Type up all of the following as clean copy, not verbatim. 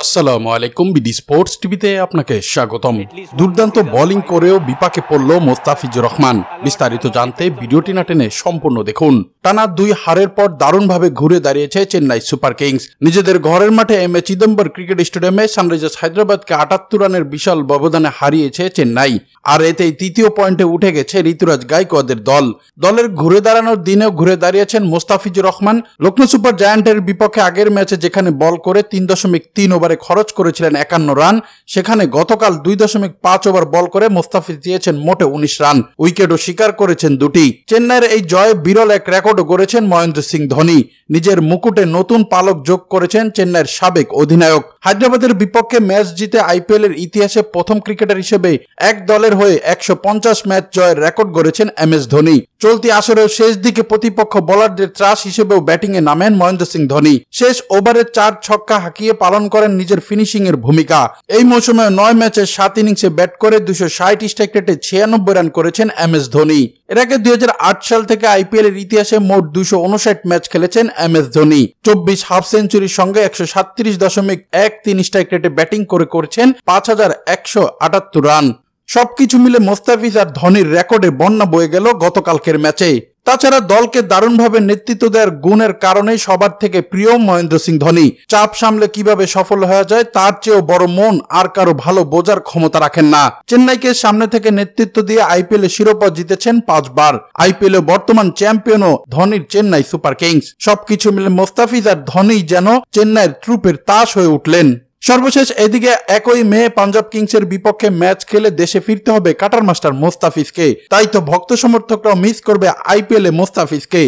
আসসালামু আলাইকুম BD sports টিভিতে আপনাকে স্বাগতম। দুর্দান্ত বোলিং করেও বিপাকে পড়ল মোস্তাফিজুর রহমান। বিস্তারিত জানতে ভিডিওটি না টেনে সম্পূর্ণ দেখুন। টানা 2 হারের পর দারুণভাবে ঘুরে দাঁড়িয়েছে চেন্নাই সুপার কিংস। নিজেদের ঘরের মাঠে এম এ চিদম্বর ক্রিকেট স্টেডিয়ামে সানরাইজার্স হায়দ্রাবাদকে 78 রানের বিশাল ব্যবধানে হারিয়েছে চেন্নাই। আর এতেই তৃতীয় পয়েন্টে উঠে গেছে ঋতুরাজ গায়কোয়াদের দল। দলের ঘুরে দাঁড়ানোর দিনেও ঘুরে দাঁড়িয়েছেন মোস্তাফিজুর রহমান। লখনৌ সুপার জায়ান্টের বিপক্ষে আগের ম্যাচে যেখানে বল করে 3.3 ওভারে খরচ করেছিলেন 51 রান, সেখানে গতকাল 2.5 ওভার বল করে মোস্তাফিজ দিয়েছেন মোটে 19 রান। উইকেটও শিকার করেছেন 2টি। চেন্নাইয়ের এই জয়ে বিরল এক রেকর্ডও গড়েছেন মহেন্দ্র সিং ধোনি। নিজের মুকুটে নতুন পালক যোগ করেছেন চেন্নাইয়ের সাবেক অধিনায়ক। হায়দ্রাবাদের বিপক্ষে ম্যাচ জিতে আইপিএল এর ইতিহাসে প্রথম ক্রিকেটার হিসেবে এক দলের হয়ে 150 ম্যাচ জয়ের রেকর্ড গড়েছেন এম এস ধোনি। চলতি আসরের শেষ দিকে প্রতিপক্ষ বোলারদের ত্রাস হিসেবেও ব্যাটিং এ নামেন মহেন্দ্র সিং ধোনি। শেষ ওভারে 4 ছক্কা হাঁকিয়ে পালন করেন নিজের ফিনিশিং এর ভূমিকা। এই মৌসুমে 9 ম্যাচে 7 ইনিংসে ব্যাট করে 260 স্ট্রাইক রেটে 96 রান করেছেন এম এস ধোনি। এর আগে 2008 সাল থেকে আইপিএল এর ইতিহাসে মোট 259 ম্যাচ খেলেছেন এম এস ধোনি। 24 হাফ সেঞ্চুরির সঙ্গে 137.13 স্ট্রাইক রেটে ব্যাটিং করেছেন 5178 রান। সবকিছু মিলে মোস্তাফিজ আর ধোনির রেকর্ডে বন্যা বয়ে গেল গতকালকের ম্যাচে। তাছাড়া দলকে দারুণভাবে নেতৃত্ব দেওয়ার গুণের কারণেই সবার থেকে প্রিয় মহেন্দ্র সিং ধোনি। চাপ সামলে কিভাবে সফল হয়ে যায় তার চেয়েও বড় মন আর কারো ভালো বোঝার ক্ষমতা রাখেন না। চেন্নাইকে সামনে থেকে নেতৃত্ব দিয়ে আইপিএল এ শিরোপা জিতেছেন 5 বার। আইপিএল এ বর্তমান চ্যাম্পিয়নও ধোনির চেন্নাই সুপার কিংস। সবকিছু মিলে মোস্তাফিজ আর ধোনি যেন চেন্নাইয়ের ট্রুপের তাস হয়ে উঠলেন। সর্বশেষ এদিকে 1 মে পাঞ্জাব কিংসের বিপক্ষে ম্যাচ খেলে দেশে ফিরতে হবে কাটার মাস্টার মোস্তাফিজকে। তাই তো ভক্ত সমর্থকরাও মিস করবে আইপিএল এ মোস্তাফিজকে।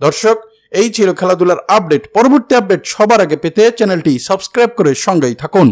দর্শক, এই ছিল খেলাধুলার আপডেট। পরবর্তী আপডেট সবার আগে পেতে চ্যানেলটি সাবস্ক্রাইব করে সঙ্গেই থাকুন।